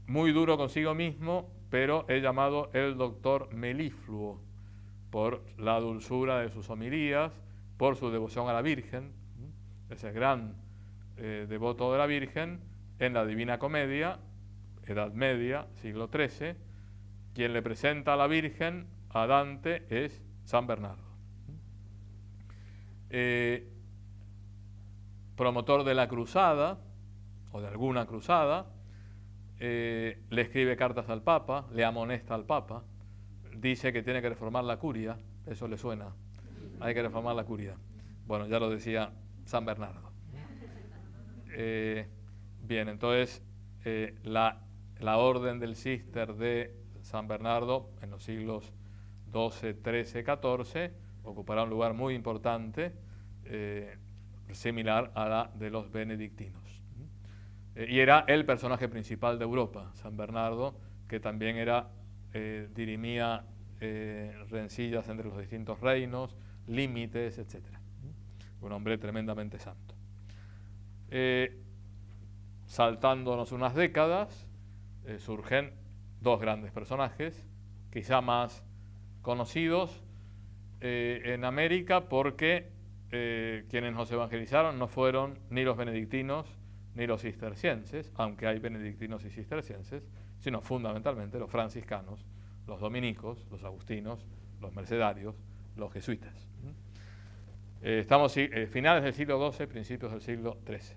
muy duro consigo mismo, pero es llamado el doctor melifluo por la dulzura de sus homilías, por su devoción a la Virgen, ese gran devoto de la Virgen. En la Divina Comedia, Edad Media, siglo XIII, quien le presenta a la Virgen a Dante es San Bernardo. Promotor de la cruzada, o de alguna cruzada, le escribe cartas al Papa, le amonesta al Papa, dice que tiene que reformar la curia, eso le suena, hay que reformar la curia. Bueno, ya lo decía San Bernardo. Bien, entonces la orden del Cister de San Bernardo en los siglos XII, XIII, XIV ocupará un lugar muy importante, similar a la de los benedictinos. Y era el personaje principal de Europa, San Bernardo, que también dirimía rencillas entre los distintos reinos, límites, etc. Un hombre tremendamente santo. Saltándonos unas décadas, surgen dos grandes personajes, quizá más conocidos en América, porque quienes nos evangelizaron no fueron ni los benedictinos ni los cistercienses, aunque hay benedictinos y cistercienses, sino fundamentalmente los franciscanos, los dominicos, los agustinos, los mercedarios, los jesuitas. Estamos finales del siglo XII, principios del siglo XIII.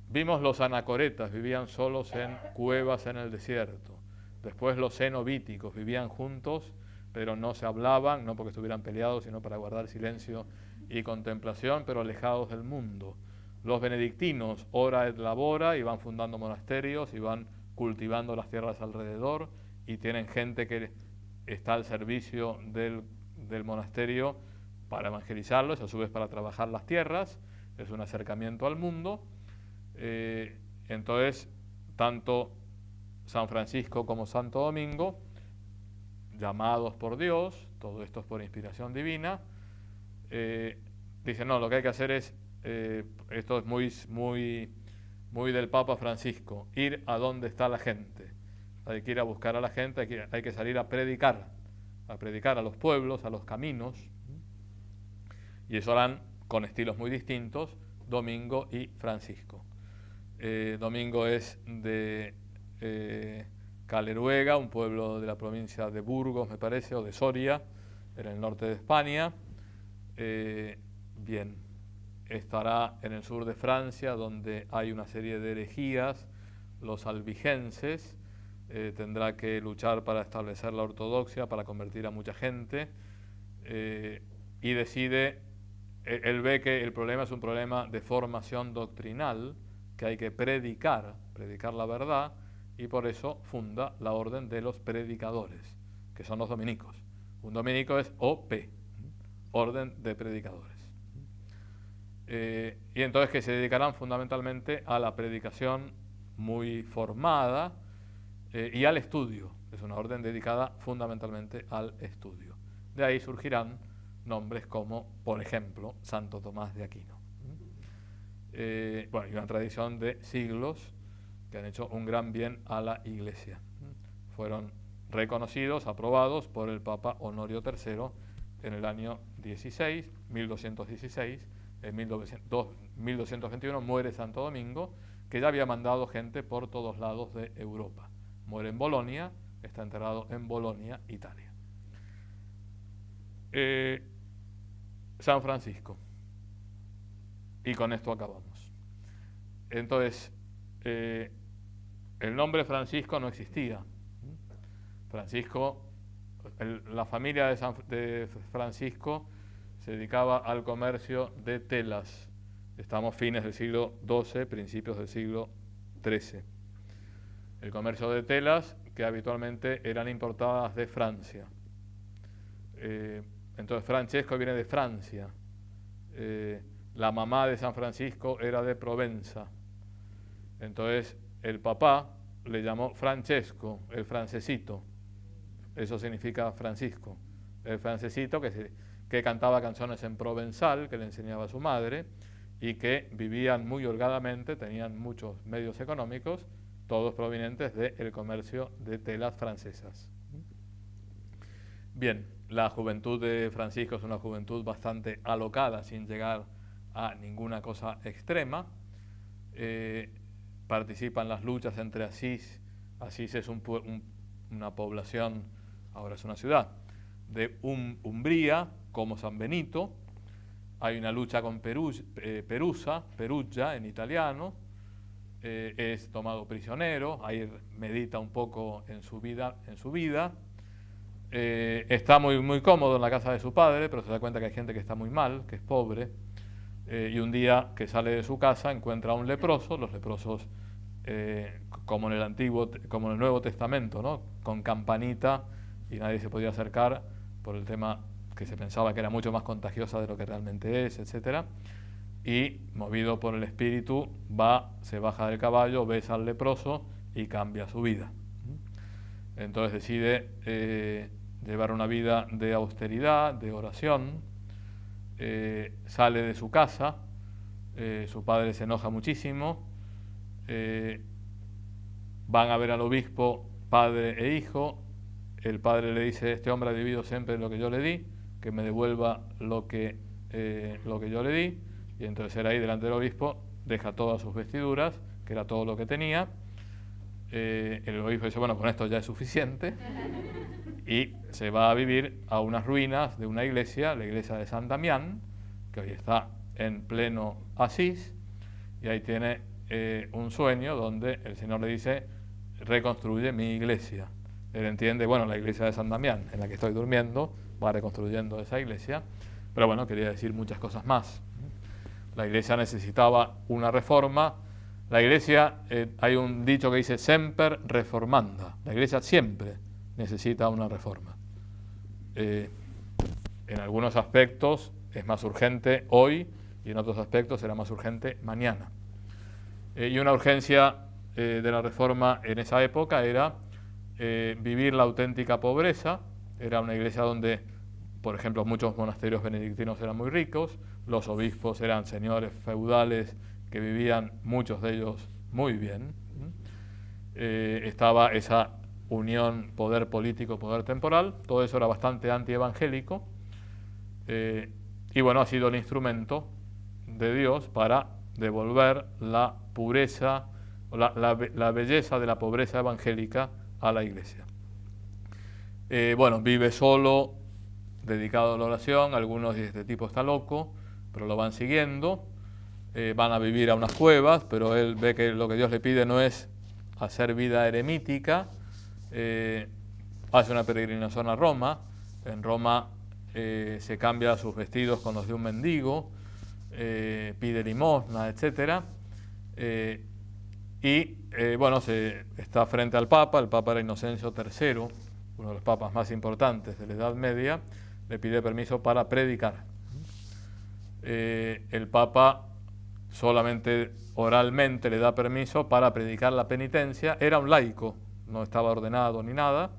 Vimos los anacoretas, vivían solos en cuevas en el desierto. Después los cenobíticos, vivían juntos, pero no se hablaban, no porque estuvieran peleados, sino para guardar silencio y contemplación, pero alejados del mundo. Los benedictinos, ora et labora, y van fundando monasterios, y van cultivando las tierras alrededor, y tienen gente que está al servicio del monasterio para evangelizarlos, a su vez para trabajar las tierras. Es un acercamiento al mundo. Entonces, tanto San Francisco como Santo Domingo, llamados por Dios, todo esto es por inspiración divina, dicen, no, lo que hay que hacer es, esto es muy del Papa Francisco, ir a donde está la gente. Hay que ir a buscar a la gente, hay que salir a predicar a los pueblos, a los caminos, y eso harán con estilos muy distintos Domingo y Francisco. Domingo es de Caleruega, un pueblo de la provincia de Burgos, me parece, o de Soria, en el norte de España. Bien, estará en el sur de Francia, donde hay una serie de herejías, los albigenses. Tendrá que luchar para establecer la ortodoxia, para convertir a mucha gente, y decide, él ve que el problema es un problema de formación doctrinal, que hay que predicar la verdad, y por eso funda la orden de los predicadores, que son los dominicos. Un dominico es OP, orden de predicadores. Y entonces que se dedicarán fundamentalmente a la predicación muy formada y al estudio. Es una orden dedicada fundamentalmente al estudio. De ahí surgirán nombres como, por ejemplo, Santo Tomás de Aquino. Bueno, y una tradición de siglos que han hecho un gran bien a la Iglesia. Fueron reconocidos, aprobados por el Papa Honorio III en el año 1216. En 1221 muere Santo Domingo, que ya había mandado gente por todos lados de Europa. Muere en Bolonia, está enterrado en Bolonia, Italia. San Francisco. Y con esto acabamos. Entonces, el nombre Francisco no existía. Francisco, la familia de Francisco se dedicaba al comercio de telas. Estamos fines del siglo XII, principios del siglo XIII. El comercio de telas que habitualmente eran importadas de Francia. Entonces Francesco viene de Francia. La mamá de San Francisco era de Provenza. Entonces el papá le llamó Francesco, el francesito. Eso significa Francisco. El francesito que cantaba canciones en provenzal, que le enseñaba a su madre, y que vivían muy holgadamente, tenían muchos medios económicos, todos provenientes del comercio de telas francesas. Bien, la juventud de Francisco es una juventud bastante alocada, sin llegar a ninguna cosa extrema. Participa en las luchas entre Asís. Asís es una población, ahora es una ciudad, de Umbría, como San Benito. Hay una lucha con Perugia en italiano. Es tomado prisionero, ahí medita un poco en su vida. Está muy cómodo en la casa de su padre, pero se da cuenta que hay gente que está muy mal, que es pobre, y un día que sale de su casa encuentra a un leproso. Los leprosos, como en el Nuevo Testamento, ¿no?, con campanita, y nadie se podía acercar por el tema que se pensaba que era mucho más contagiosa de lo que realmente es, etc. Y movido por el espíritu se baja del caballo, besa al leproso y cambia su vida. Entonces decide llevar una vida de austeridad, de oración. Sale de su casa, su padre se enoja muchísimo, van a ver al obispo, padre e hijo. El padre le dice: este hombre ha vivido siempre lo que yo le di, que me devuelva lo que yo le di. Y entonces él ahí delante del obispo deja todas sus vestiduras, que era todo lo que tenía. El obispo dice: bueno, con esto ya es suficiente. Y se va a vivir a unas ruinas de una iglesia, la iglesia de San Damián, que hoy está en pleno Asís, y ahí tiene un sueño donde el Señor le dice: reconstruye mi iglesia. Él entiende, bueno, la iglesia de San Damián, en la que estoy durmiendo, va reconstruyendo esa iglesia, pero bueno, quería decir muchas cosas más. La iglesia necesitaba una reforma. La iglesia, hay un dicho que dice semper reformanda. La iglesia siempre necesita una reforma. En algunos aspectos es más urgente hoy y en otros aspectos será más urgente mañana. Y una urgencia de la reforma en esa época era vivir la auténtica pobreza. Era una iglesia donde, por ejemplo, muchos monasterios benedictinos eran muy ricos, los obispos eran señores feudales que vivían, muchos de ellos, muy bien. Estaba esa unión poder político, poder temporal. Todo eso era bastante antievangélico, y bueno, ha sido el instrumento de Dios para devolver la pureza, la belleza de la pobreza evangélica a la iglesia. Bueno, vive solo, dedicado a la oración. Algunos dicen: este tipo está loco, pero lo van siguiendo. Van a vivir a unas cuevas, pero él ve que lo que Dios le pide no es hacer vida eremítica. Hace una peregrinación a Roma. En Roma se cambia sus vestidos con los de un mendigo, pide limosna, etc. Bueno, está frente al Papa. El Papa era Inocencio III, uno de los papas más importantes de la Edad Media. Le pide permiso para predicar. El Papa solamente oralmente le da permiso para predicar la penitencia. Era un laico, no estaba ordenado ni nada.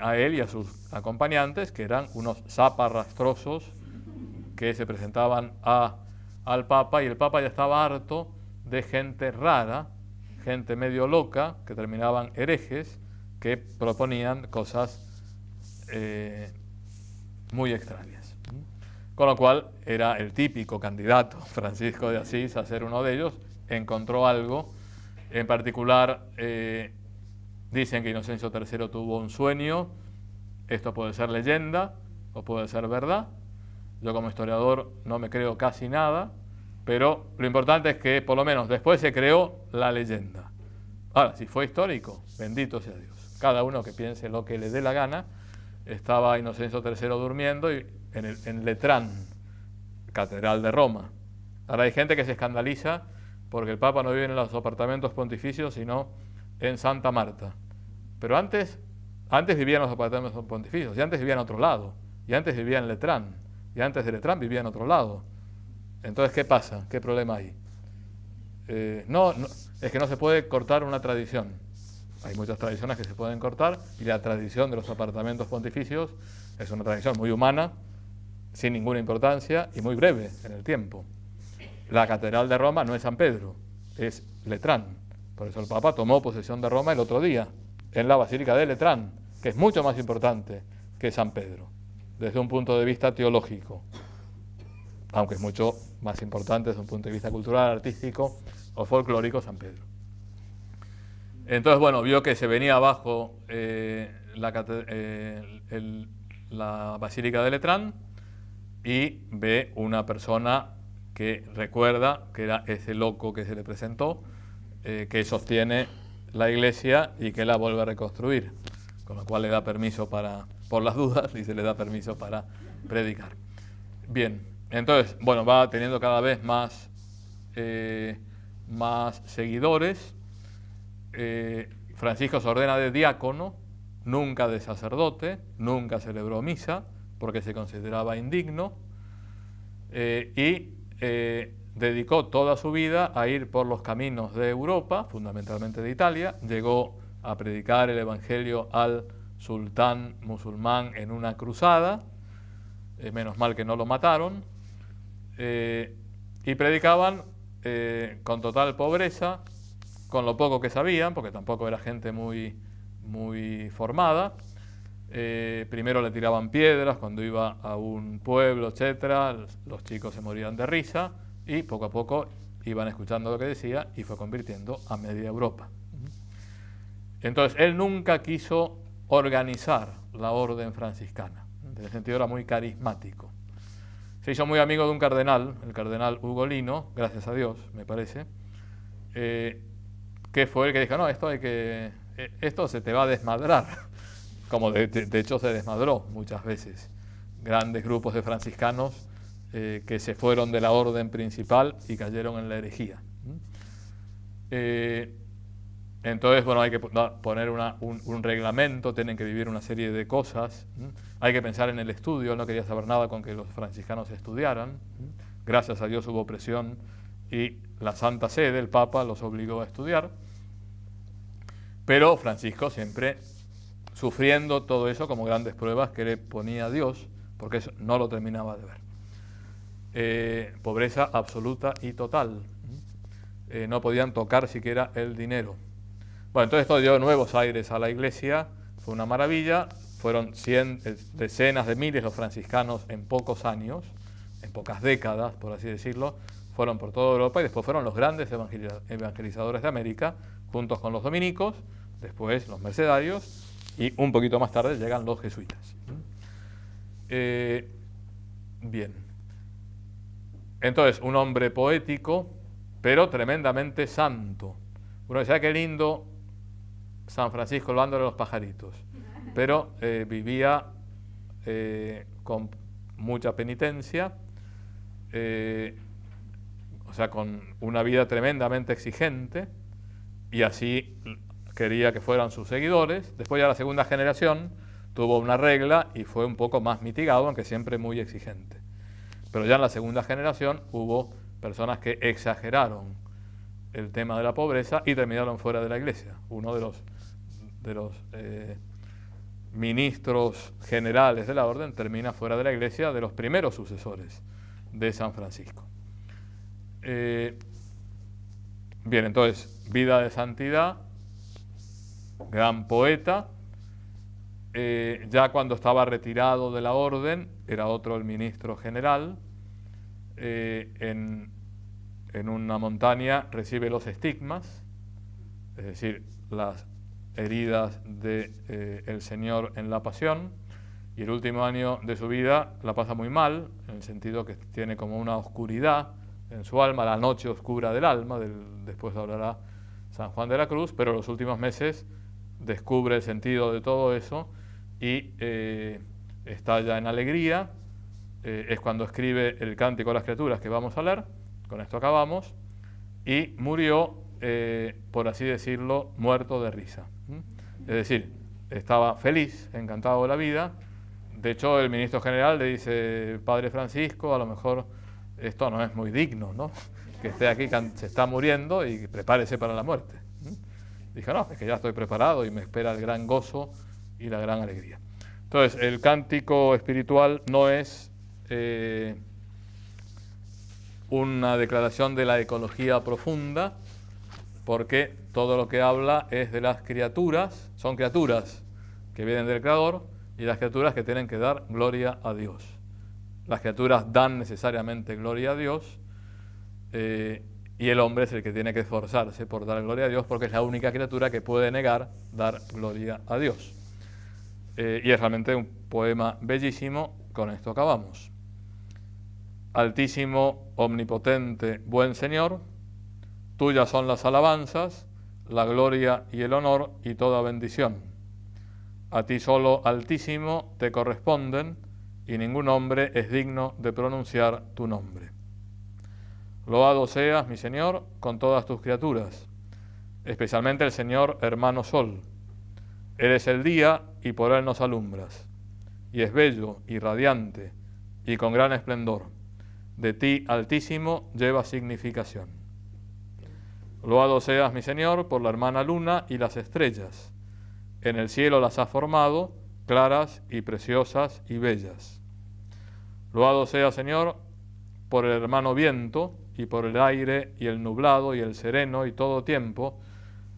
A él y a sus acompañantes, que eran unos zaparrastrosos que se presentaban al Papa, y el Papa ya estaba harto de gente rara, gente medio loca, que terminaban herejes, que proponían cosas muy extrañas. Con lo cual era el típico candidato Francisco de Asís a ser uno de ellos. Encontró algo, en particular dicen que Inocencio III tuvo un sueño. Esto puede ser leyenda o puede ser verdad. Yo como historiador no me creo casi nada, pero lo importante es que por lo menos después se creó la leyenda. Ahora, si fue histórico, bendito sea Dios. Cada uno que piense lo que le dé la gana. Estaba Inocencio III durmiendo en Letrán, catedral de Roma. Ahora hay gente que se escandaliza porque el Papa no vive en los apartamentos pontificios, sino en Santa Marta. Pero antes vivía en los apartamentos pontificios, y antes vivía en otro lado, y antes vivía en Letrán, y antes de Letrán vivía en otro lado. Entonces, ¿qué pasa? ¿Qué problema hay? Es que no se puede cortar una tradición. Hay muchas tradiciones que se pueden cortar, y la tradición de los apartamentos pontificios es una tradición muy humana, sin ninguna importancia y muy breve en el tiempo. la catedral de Roma no es San Pedro, es Letrán. Por eso el Papa tomó posesión de Roma el otro día, en la Basílica de Letrán, que es mucho más importante que San Pedro, desde un punto de vista teológico, aunque es mucho más importante desde un punto de vista cultural, artístico o folclórico San Pedro. Entonces, bueno, vio que se venía abajo la Basílica de Letrán y ve una persona que recuerda que era ese loco que se le presentó, que sostiene la iglesia y que la vuelve a reconstruir, con lo cual le da permiso por las dudas, y se le da permiso para predicar. Bien, entonces, bueno, va teniendo cada vez más seguidores. Francisco se ordena de diácono, nunca de sacerdote, nunca celebró misa, porque se consideraba indigno, y dedicó toda su vida a ir por los caminos de Europa, fundamentalmente de Italia. Llegó a predicar el evangelio al sultán musulmán en una cruzada, menos mal que no lo mataron, y predicaban con total pobreza, con lo poco que sabían, porque tampoco era gente muy formada. Primero le tiraban piedras cuando iba a un pueblo, etcétera. Los chicos se morían de risa y poco a poco iban escuchando lo que decía y fue convirtiendo a media Europa. Entonces, él nunca quiso organizar la orden franciscana. En ese sentido era muy carismático. Se hizo muy amigo de un cardenal, el cardenal Ugolino, gracias a Dios, me parece, que fue el que dijo, no, esto se te va a desmadrar. Como de hecho se desmadró muchas veces. Grandes grupos de franciscanos que se fueron de la orden principal y cayeron en la herejía. Entonces, bueno, hay que poner un reglamento, tienen que vivir una serie de cosas. Hay que pensar en el estudio, él no quería saber nada con que los franciscanos estudiaran. Gracias a Dios hubo presión y la Santa Sede, el Papa, los obligó a estudiar. Pero Francisco siempre sufriendo todo eso como grandes pruebas que le ponía Dios, porque eso no lo terminaba de ver. Pobreza absoluta y total. No podían tocar siquiera el dinero. Bueno, entonces esto dio nuevos aires a la iglesia, fue una maravilla. Fueron decenas de miles los franciscanos en pocos años, en pocas décadas, por así decirlo, fueron por toda Europa y después fueron los grandes evangelizadores de América, juntos con los dominicos, después los mercedarios, y un poquito más tarde llegan los jesuitas. Bien. Entonces, un hombre poético, pero tremendamente santo. Uno decía, qué lindo San Francisco hablando de los pajaritos, pero vivía con mucha penitencia, o sea, con una vida tremendamente exigente, y así quería que fueran sus seguidores. Después ya la segunda generación tuvo una regla y fue un poco más mitigado, aunque siempre muy exigente. Pero ya en la segunda generación hubo personas que exageraron el tema de la pobreza y terminaron fuera de la iglesia. Uno de los ministros generales de la orden termina fuera de la iglesia, de los primeros sucesores de San Francisco. Bien, entonces, vida de santidad, gran poeta. Ya cuando estaba retirado de la orden, era otro el ministro general. En una montaña recibe los estigmas, es decir, las heridas del Señor en la pasión, y el último año de su vida la pasa muy mal, en el sentido que tiene como una oscuridad en su alma, la noche oscura del alma, después hablará San Juan de la Cruz, pero los últimos meses descubre el sentido de todo eso y estalla en alegría. Es cuando escribe el Cántico a las Criaturas que vamos a leer, con esto acabamos, y murió, por así decirlo, muerto de risa. Es decir, estaba feliz, encantado de la vida. De hecho, el ministro general le dice, Padre Francisco, a lo mejor esto no es muy digno, ¿no? Que esté aquí, se está muriendo y prepárese para la muerte. Dijo, no, es que ya estoy preparado y me espera el gran gozo y la gran alegría. Entonces, el cántico espiritual no es una declaración de la ecología profunda, porque todo lo que habla es de las criaturas, son criaturas que vienen del Creador y las criaturas que tienen que dar gloria a Dios. Las criaturas dan necesariamente gloria a Dios y el hombre es el que tiene que esforzarse por dar gloria a Dios, porque es la única criatura que puede negar dar gloria a Dios. Y es realmente un poema bellísimo. Con esto acabamos. Altísimo, omnipotente, buen Señor, tuyas son las alabanzas, la gloria y el honor y toda bendición. A ti solo, Altísimo, te corresponden, y ningún hombre es digno de pronunciar tu nombre. Loado seas, mi Señor, con todas tus criaturas, especialmente el Señor hermano Sol. Eres el día y por él nos alumbras, y es bello y radiante y con gran esplendor. De ti, Altísimo, lleva significación. Loado seas, mi Señor, por la hermana luna y las estrellas. En el cielo las has formado, claras y preciosas y bellas. Loado sea, Señor, por el hermano viento y por el aire y el nublado y el sereno y todo tiempo,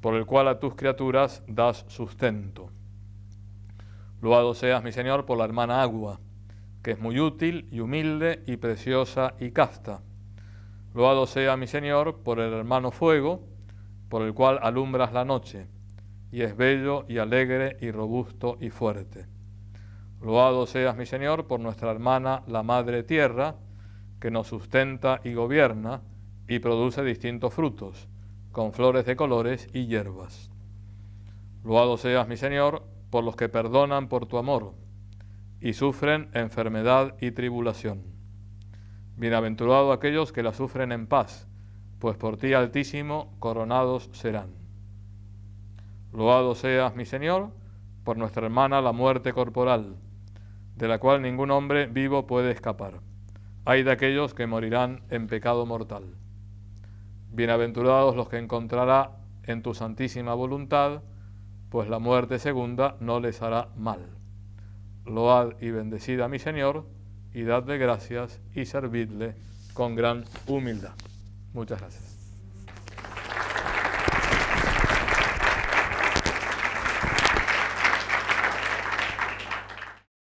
por el cual a tus criaturas das sustento. Loado seas, mi Señor, por la hermana agua, que es muy útil y humilde y preciosa y casta. Loado sea, mi Señor, por el hermano fuego, por el cual alumbras la noche, y es bello y alegre y robusto y fuerte. Loado seas, mi Señor, por nuestra hermana la Madre Tierra, que nos sustenta y gobierna y produce distintos frutos, con flores de colores y hierbas. Loado seas, mi Señor, por los que perdonan por tu amor y sufren enfermedad y tribulación. Bienaventurados aquellos que la sufren en paz, pues por ti, Altísimo, coronados serán. Loado seas, mi Señor, por nuestra hermana la muerte corporal, de la cual ningún hombre vivo puede escapar. Ay de aquellos que morirán en pecado mortal. Bienaventurados los que encontrará en tu santísima voluntad, pues la muerte segunda no les hará mal. Load y bendecid a mi Señor, y dadle gracias y servidle con gran humildad. Muchas gracias.